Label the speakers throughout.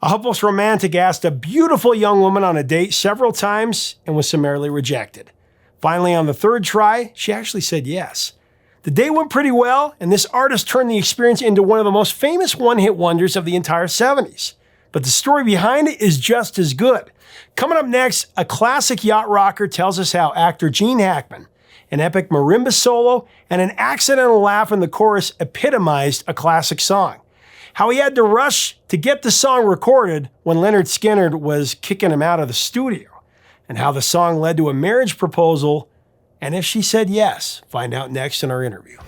Speaker 1: A hopeless romantic asked a beautiful young woman on a date several times and was summarily rejected. Finally, on the third try, she actually said yes. The date went pretty well, and this artist turned the experience into one of the most famous one-hit wonders of the entire 70s. But the story behind it is just as good. Coming up next, a classic yacht rocker tells us how actor Gene Hackman, an epic marimba solo, and an accidental laugh in the chorus epitomized a classic song. How he had to rush to get the song recorded when Lynyrd Skynyrd was kicking him out of the studio, and how the song led to a marriage proposal, and if she said yes. Find out next in our interview.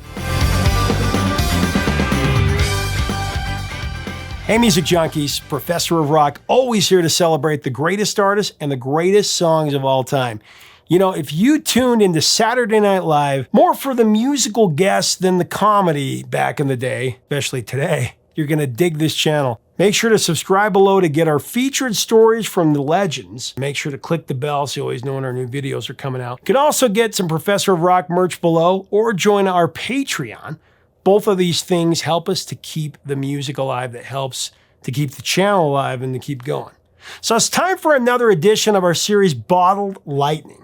Speaker 1: Hey Music Junkies, Professor of Rock, always here to celebrate the greatest artists and the greatest songs of all time. You know, if you tuned into Saturday Night Live more for the musical guests than the comedy back in the day, especially today, you're going to dig this channel. Make sure to subscribe below to get our featured stories from the legends. Make sure to click the bell so you always know when our new videos are coming out. You can also get some Professor of Rock merch below or join our Patreon. Both of these things help us to keep the music alive. That helps to keep the channel alive and to keep going. So it's time for another edition of our series, Bottled Lightning.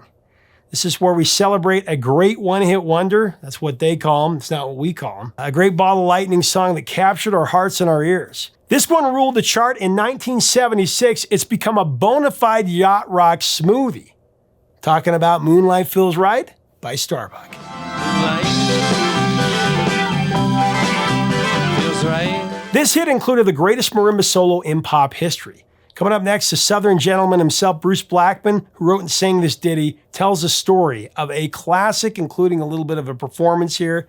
Speaker 1: This is where we celebrate a great one-hit wonder. That's what they call them. It's not what we call them. A great Bottled Lightning song that captured our hearts and our ears. This one ruled the chart in 1976. It's become a bona fide yacht rock smoothie. Talking about Moonlight Feels Right by Starbuck. Feels right. This hit included the greatest marimba solo in pop history. Coming up next, the Southern gentleman himself, Bruce Blackman, who wrote and sang this ditty, tells a story of a classic, including a little bit of a performance here,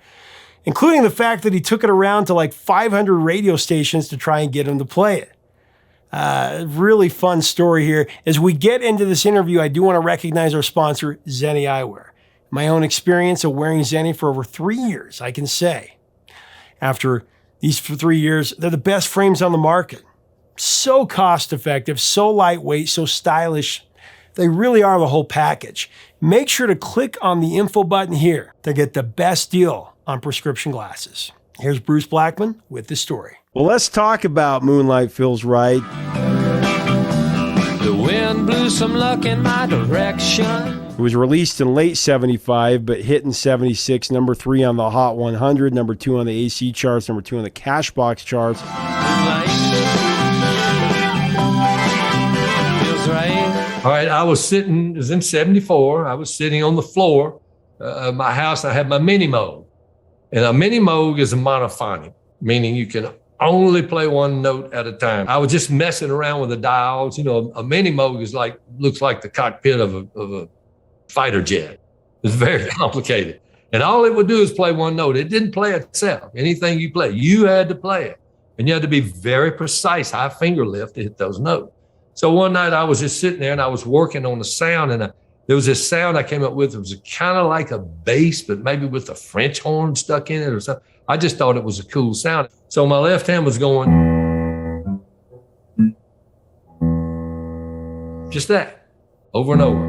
Speaker 1: including the fact that he took it around to like 500 radio stations to try and get him to play it. Really fun story here. As we get into this interview, I do want to recognize our sponsor, Zenni Eyewear. My own experience of wearing Zenni for over 3 years, I can say. After these 3 years, they're the best frames on the market. So cost-effective, so lightweight, so stylish. They really are the whole package. Make sure to click on the info button here to get the best deal on prescription glasses. Here's Bruce Blackman with the story. Well, let's talk about Moonlight Feels Right.
Speaker 2: The wind blew some luck in my direction.
Speaker 1: It was released in late 75, but hit in 76, number 3 on the Hot 100, number 2 on the AC charts, number 2 on the Cashbox charts.
Speaker 2: All right, I was sitting, it was in 74, I was sitting on the floor of my house. I had my mini moog. And a mini moog is a monophonic, meaning you can only play one note at a time. I was just messing around with the dials. You know, a mini moog is like, looks like the cockpit of a fighter jet. It's very complicated. And all it would do is play one note. It didn't play itself. Anything you play, you had to play it. And you had to be very precise, high finger lift to hit those notes. So one night I was just sitting there and I was working on the sound, and there was this sound I came up with. It was kind of like a bass, but maybe with a French horn stuck in it or something. I just thought it was a cool sound. So my left hand was going, just that, over and over.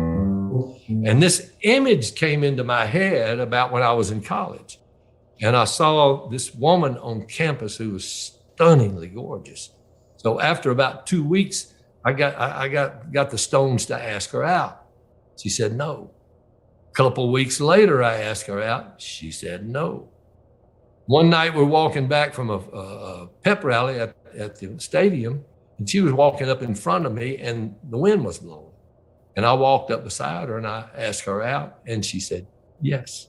Speaker 2: And this image came into my head about when I was in college. And I saw this woman on campus who was stunningly gorgeous. So after about 2 weeks, I got the stones to ask her out. She said no. A couple weeks later, I asked her out. She said no. One night, we're walking back from a pep rally at the stadium, and she was walking up in front of me, and the wind was blowing. And I walked up beside her, and I asked her out, and she said yes.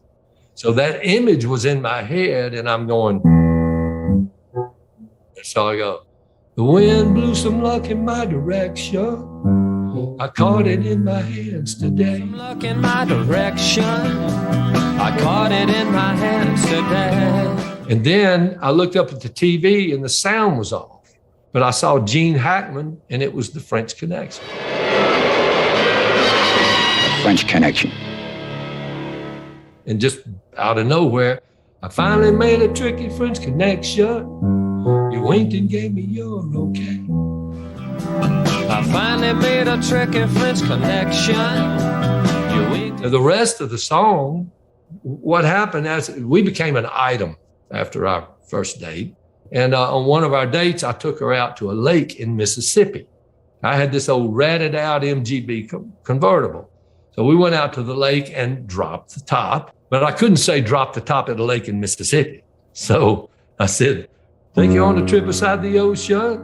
Speaker 2: So that image was in my head, and I'm going, so I go, the wind blew some luck in my direction. I caught it in my hands today. Some luck in my direction. I caught it in my hands today. And then I looked up at the TV and the sound was off. But I saw Gene Hackman, and it was the French Connection.
Speaker 3: French Connection.
Speaker 2: And just out of nowhere, I finally made a tricky French connection. You winked and gave me your okay.
Speaker 4: I finally made a tricky French connection. You winked.
Speaker 2: The rest of the song, what happened as we became an item after our first date. And on one of our dates, I took her out to a lake in Mississippi. I had this old ratted out MGB convertible. So we went out to the lake and dropped the top, but I couldn't say drop the top at a lake in Mississippi. So I said, take you on a trip beside the ocean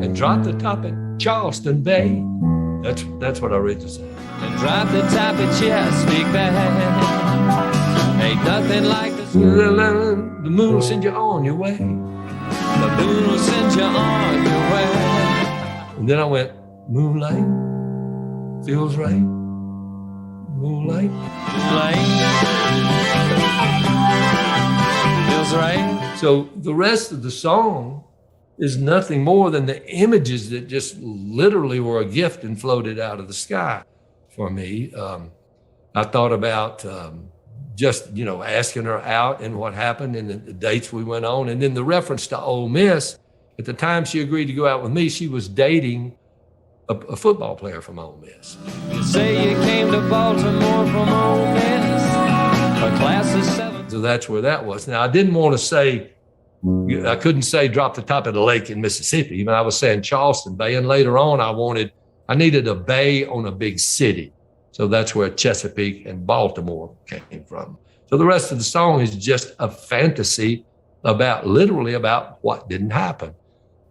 Speaker 2: and drop the top at Charleston Bay. That's what I originally said.
Speaker 4: And drop the top at Chesapeake Bay. Ain't nothing like the
Speaker 2: moon will send you on your way.
Speaker 4: The moon will send you on your way.
Speaker 2: And then I went, moonlight feels right. Moonlight
Speaker 4: feels right.
Speaker 2: So the rest of the song is nothing more than the images that just literally were a gift and floated out of the sky for me. I thought about just, asking her out and what happened and the dates we went on. And then the reference to Ole Miss, at the time she agreed to go out with me, she was dating a football player from Ole Miss.
Speaker 4: You say you came to Baltimore from Ole Miss, a class of 7.
Speaker 2: So that's where that was. Now, I didn't want to say, I couldn't say drop the top of the lake in Mississippi. Even I was saying Charleston Bay. And later on, I needed a bay on a big city. So that's where Chesapeake and Baltimore came from. So the rest of the song is just a fantasy literally about what didn't happen.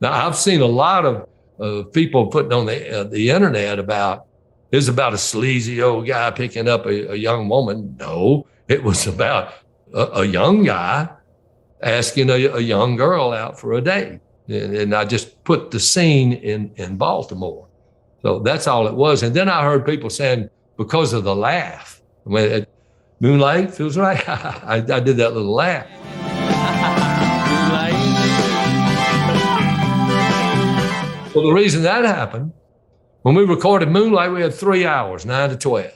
Speaker 2: Now, I've seen a lot of people putting on the internet about a sleazy old guy picking up a young woman. No, it was about a young guy asking a young girl out for a date. And I just put the scene in Baltimore. So that's all it was. And then I heard people saying, because of the laugh, when Moonlight Feels Right, I did that little laugh. Well, the reason that happened, when we recorded Moonlight, we had 3 hours, 9 to 12.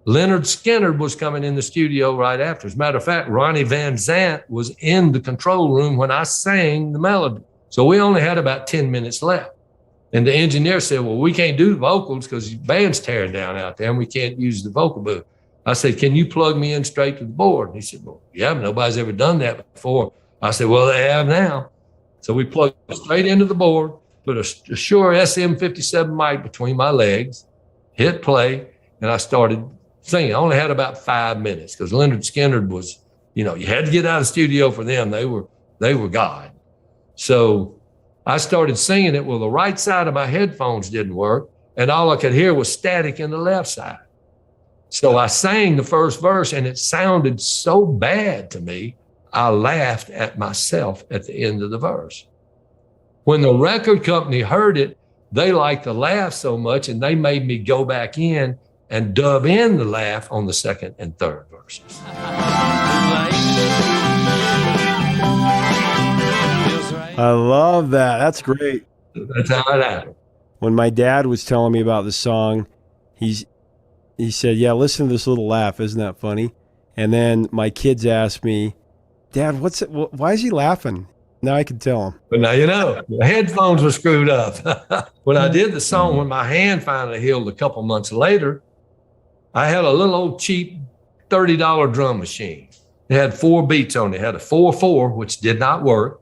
Speaker 2: Lynyrd Skynyrd was coming in the studio right after. As a matter of fact, Ronnie Van Zant was in the control room when I sang the melody. So we only had about 10 minutes left. And the engineer said, well, we can't do the vocals because the band's tearing down out there and we can't use the vocal booth. I said, can you plug me in straight to the board? And he said, well, yeah, nobody's ever done that before. I said, well, they have now. So we plugged straight into the board, put a Shure SM57 mic between my legs, hit play, and I started singing. I only had about 5 minutes because Lynyrd Skynyrd was, you had to get out of the studio for them. They were God. So I started singing it. Well, the right side of my headphones didn't work, and all I could hear was static in the left side. So I sang the first verse, and it sounded so bad to me, I laughed at myself at the end of the verse. When the record company heard it, they liked the laugh so much, and they made me go back in and dub in the laugh on the second and third verses.
Speaker 1: I love that. That's great.
Speaker 2: That's how it happened.
Speaker 1: When my dad was telling me about the song, he said, yeah, listen to this little laugh. Isn't that funny? And then my kids asked me, Dad, why is he laughing? Now I can tell him.
Speaker 2: But now the headphones were screwed up. When I did the song, when my hand finally healed a couple months later, I had a little old cheap $30 drum machine. It had 4 beats on it. It had a 4/4, which did not work,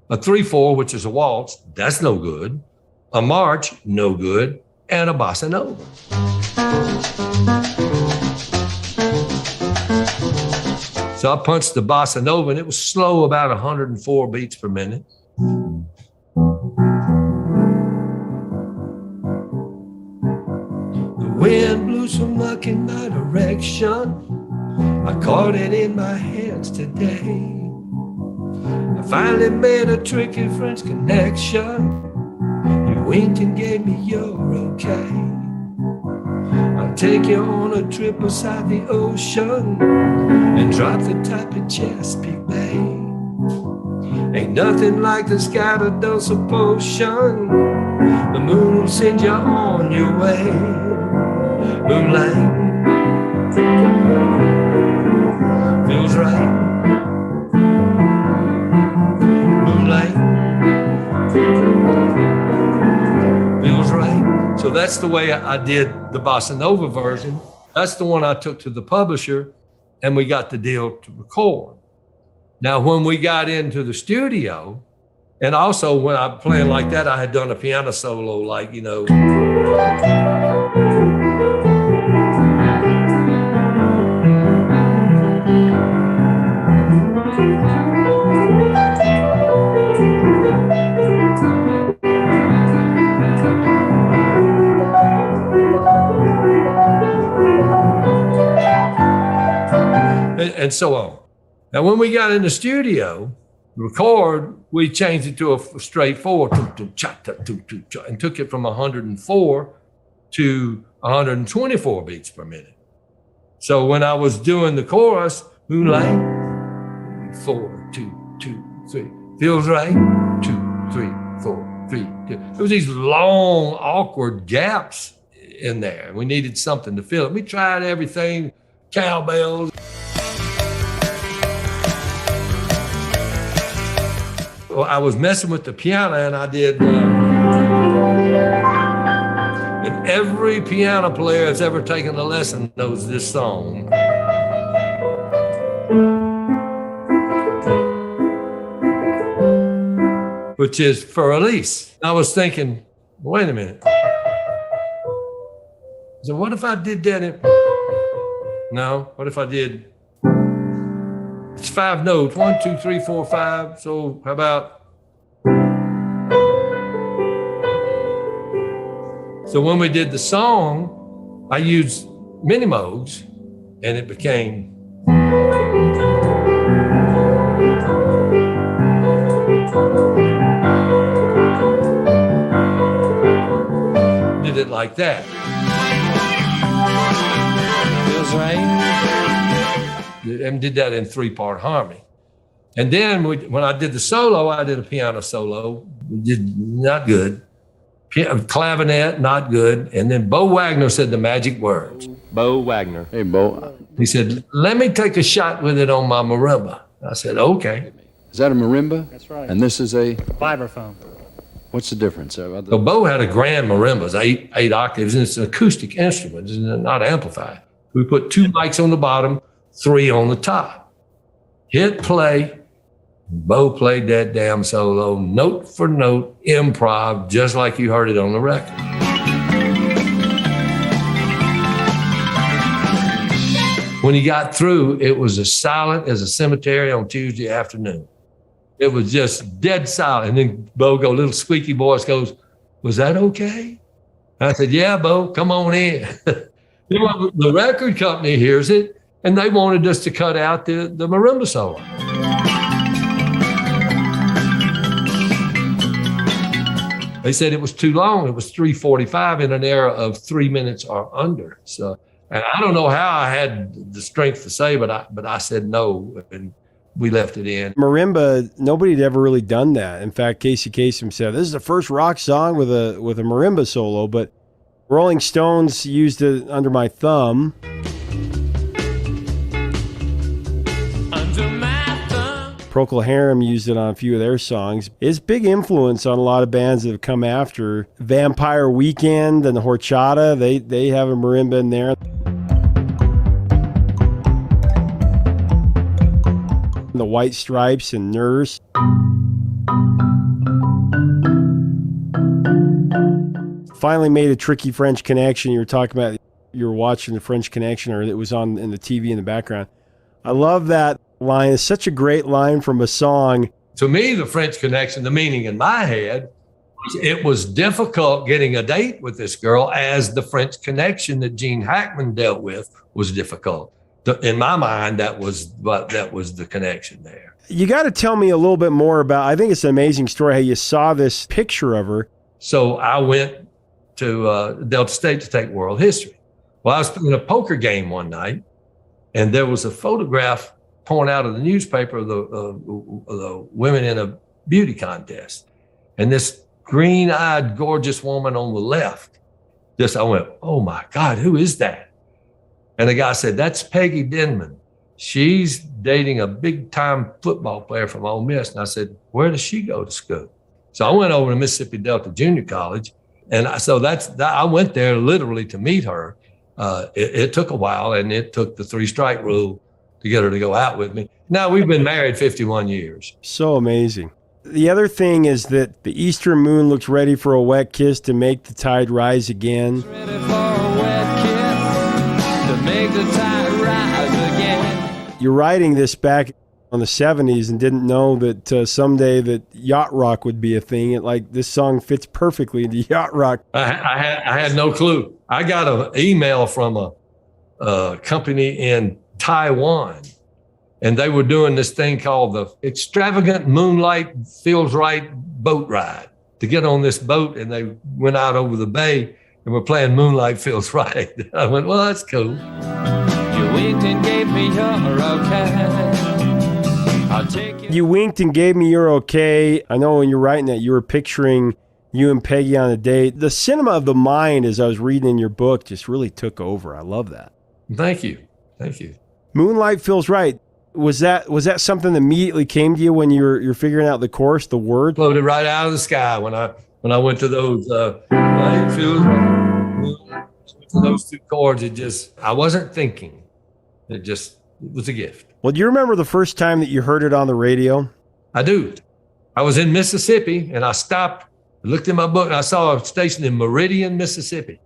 Speaker 2: a 3/4, which is a waltz, that's no good, a march, no good, and a bossa nova. So I punched the bossa nova, and it was slow, about 104 beats per minute. The wind blew some luck in my direction. I caught it in my hands today. I finally made a tricky French connection. You winked and gave me your okay. I'll take you on a trip beside the ocean and drop the top in Chesapeake Bay. Ain't nothing like the sky to dose a potion. The moon will send you on your way. Moonlight feels right. Moonlight feels right. So that's the way I did the bossa nova version. That's the one I took to the publisher, and we got the deal to record. Now, when we got into the studio, And also when I'm playing like that, I had done a piano solo, like, you know. And so on. Now, when we got in the studio, record, we changed it to a straight 4, and took it from 104 to 124 beats per minute. So when I was doing the chorus, Moonlight, 4, 2, 2, 3, feels right, 2, 3, 4, 3, 2. There was these long, awkward gaps in there. We needed something to fill it. We tried everything, cowbells. Well, I was messing with the piano, and I did. And every piano player that's ever taken a lesson knows this song. Which is For Elise. I was thinking, wait a minute. So what if I did that in? No, what if I did? It's 5 notes, 1, 2, 3, 4, 5. So how about? So when we did the song, I used mini modes, and it became. Did it like that.
Speaker 4: Feels right.
Speaker 2: And did that in 3-part harmony. And then when I did the solo, I did a piano solo, did not good. Clavinet, not good. And then Bo Wagner said the magic words.
Speaker 4: Bo Wagner.
Speaker 3: Hey, Bo.
Speaker 2: He said, let me take a shot with it on my marimba. I said, okay.
Speaker 3: Is that a marimba?
Speaker 5: That's right.
Speaker 3: And this is a.
Speaker 5: Vibraphone.
Speaker 3: What's the difference?
Speaker 2: So Bo had a grand marimba, it's 8 octaves, and it's an acoustic instrument, it's not amplified. We put 2 mics on the bottom, 3 on the top. Hit play. Bo played that damn solo, note for note, improv, just like you heard it on the record. When he got through, it was as silent as a cemetery on Tuesday afternoon. It was just dead silent. And then Bo little squeaky voice goes, was that okay? I said, yeah, Bo, come on in. The record company hears it, and they wanted us to cut out the marimba solo. They said it was too long. It was 3:45 in an era of 3 minutes or under. So, and I don't know how I had the strength to say, but I said no, and we left it in.
Speaker 1: Marimba, nobody had ever really done that. In fact, Casey Kasem said, this is the first rock song with a marimba solo, but Rolling Stones used it Under My Thumb. Procol Harum used it on a few of their songs. It's big influence on a lot of bands that have come after. Vampire Weekend and the Horchata, they have a marimba in there. The White Stripes and Nurse. Finally made a tricky French Connection. You were talking about, you were watching the French Connection, or it was on in the TV in the background. I love that line. It's such a great line from a song.
Speaker 2: To me, the French Connection, the meaning in my head, it was difficult getting a date with this girl, as the French Connection that Gene Hackman dealt with was difficult. In my mind, that was the connection there.
Speaker 1: You got to tell me a little bit more about, I think it's an amazing story how you saw this picture of her.
Speaker 2: So I went to Delta State to take world history. Well, I was in a poker game one night, and there was a photograph torn out of the newspaper of the women in a beauty contest. And this green-eyed, gorgeous woman on the left, I went, oh my God, who is that? And the guy said, that's Peggy Denman. She's dating a big-time football player from Ole Miss. And I said, where does she go to school? So I went over to Mississippi Delta Junior College. And I went there literally to meet her. It took a while, and it took the 3-strike rule to get her to go out with me. Now, we've been married 51 years.
Speaker 1: So amazing. The other thing is that the eastern moon looks ready for a wet kiss to make the tide rise again.
Speaker 4: Ready for a wet kiss to make the tide rise again.
Speaker 1: You're writing this back on the 70s and didn't know that someday that yacht rock would be a thing. This song fits perfectly into yacht rock.
Speaker 2: I had no clue. I got an email from a company in Taiwan, and they were doing this thing called the Extravagant Moonlight Feels Right boat ride to get on this boat, and they went out over the bay and were playing Moonlight Feels Right. I went, well, that's cool.
Speaker 4: You winked and gave me your okay. I'll take
Speaker 1: You winked and gave me your okay. I know when you're writing that, you were picturing you and Peggy on a date. The cinema of the mind, as I was reading in your book, just really took over. I love that.
Speaker 2: Thank you. Thank you.
Speaker 1: Moonlight Feels Right. Was that something that immediately came to you when you're figuring out the chorus, the word?
Speaker 2: Floated right out of the sky when I went to those Moonlight Feels Right. Those two chords. I wasn't thinking. It was a gift.
Speaker 1: Well, do you remember the first time that you heard it on the radio?
Speaker 2: I do. I was in Mississippi, and I stopped, looked in my book, and I saw a station in Meridian, Mississippi.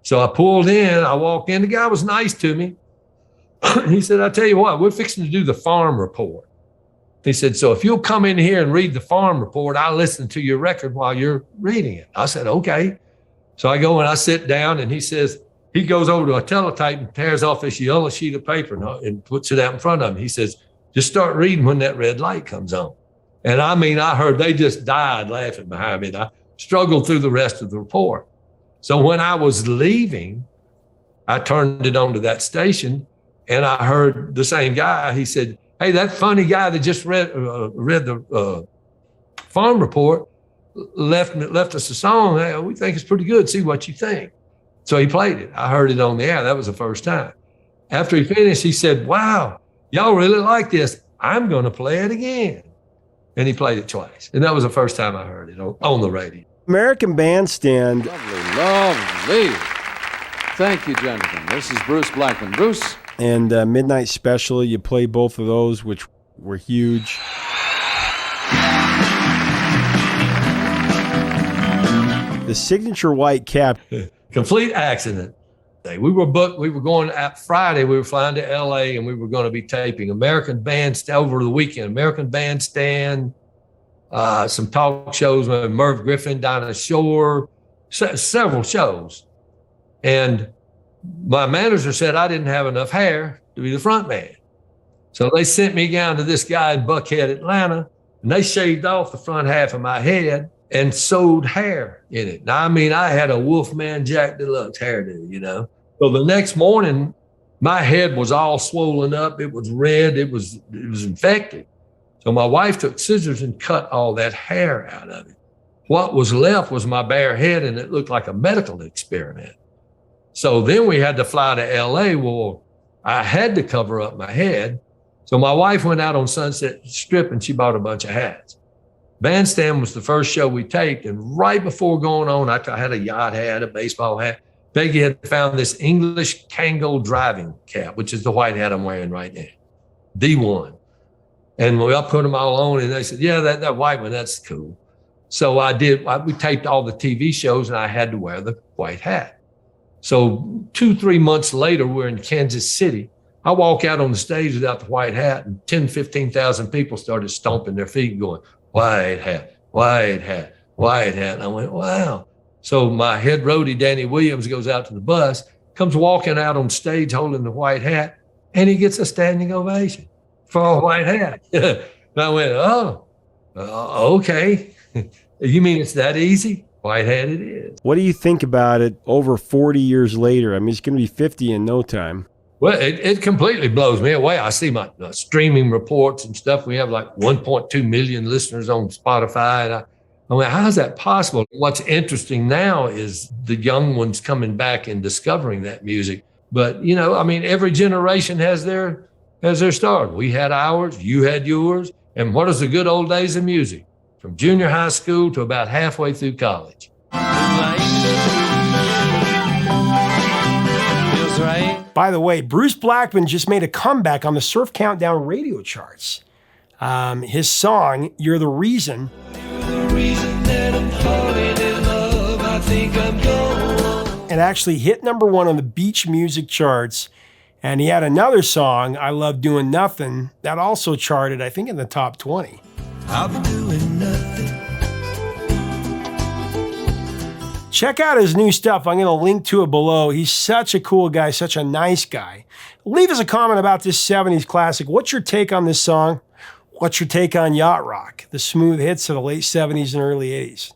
Speaker 2: So I pulled in, I walked in, the guy was nice to me. He said, I tell you what, we're fixing to do the farm report. He said, so if you'll come in here and read the farm report, I'll listen to your record while you're reading it. I said, okay. So I go and I sit down, and he goes over to a teletype and tears off this yellow sheet of paper and puts it out in front of him. He says, just start reading when that red light comes on. And I heard they just died laughing behind me. And I struggled through the rest of the report. So when I was leaving, I turned it on to that station, and I heard the same guy. He said, hey, that funny guy that just read the farm report left us a song. Hey, we think it's pretty good. See what you think. So he played it. I heard it on the air. That was the first time. After he finished, he said, wow, y'all really like this. I'm going to play it again. And he played it twice. And that was the first time I heard it on the radio.
Speaker 1: American Bandstand.
Speaker 3: Lovely. Thank you, gentlemen. This is Bruce Blackman. Bruce?
Speaker 1: And Midnight Special, you played both of those, which were huge. The signature white cap.
Speaker 2: Complete accident. We were booked. We were going out Friday. We were flying to LA, and we were going to be taping American Bandstand over the weekend. American Bandstand, some talk shows with Merv Griffin, Dinah Shore, several shows. And my manager said I didn't have enough hair to be the front man. So they sent me down to this guy in Buckhead, Atlanta, and they shaved off the front half of my head and sewed hair in it. Now, I had a Wolfman Jack Deluxe hairdo, So the next morning, my head was all swollen up. It was red. It was infected. So my wife took scissors and cut all that hair out of it. What was left was my bare head, and it looked like a medical experiment. So then we had to fly to LA. Well, I had to cover up my head. So my wife went out on Sunset Strip, and she bought a bunch of hats. Bandstand was the first show we taped, and right before going on, I had a yacht hat, a baseball hat. Peggy had found this English Kangol driving cap, which is the white hat I'm wearing right now, D1. And I put them all on, and they said, yeah, that white one, that's cool. So we taped all the TV shows, and I had to wear the white hat. So 2-3 months later, we're in Kansas City. I walk out on the stage without the white hat, and 15,000 people started stomping their feet going, white hat, white hat, white hat. And I went, wow. So my head roadie, Danny Williams, goes out to the bus, comes walking out on stage holding the white hat, and he gets a standing ovation for a white hat. And I went, okay. You mean it's that easy? White hat it is.
Speaker 1: What do you think about it over 40 years later? It's going to be 50 in no time.
Speaker 2: Well, it completely blows me away. I see my streaming reports and stuff. We have like 1.2 million listeners on Spotify. And I mean, how is that possible? What's interesting now is the young ones coming back and discovering that music. But, every generation has their start. We had ours, you had yours. And what is the good old days of music? From junior high school to about halfway through college.
Speaker 1: By the way, Bruce Blackman just made a comeback on the Surf Countdown radio charts. His song, You're the Reason, it actually hit #1 on the beach music charts. And he had another song, I Love Doing Nothing, that also charted, I think, in the top 20.
Speaker 5: I'll be doing nothing.
Speaker 1: Check out his new stuff. I'm going to link to it below. He's such a cool guy, such a nice guy. Leave us a comment about this 70s classic. What's your take on this song? What's your take on yacht rock, the smooth hits of the late 70s and early 80s?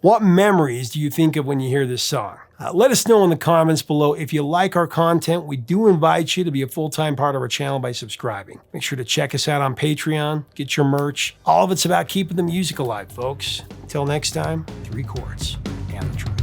Speaker 1: What memories do you think of when you hear this song? Let us know in the comments below. If you like our content, we do invite you to be a full-time part of our channel by subscribing. Make sure to check us out on Patreon, get your merch. All of it's about keeping the music alive, folks. Until next time, 3 chords and the truth.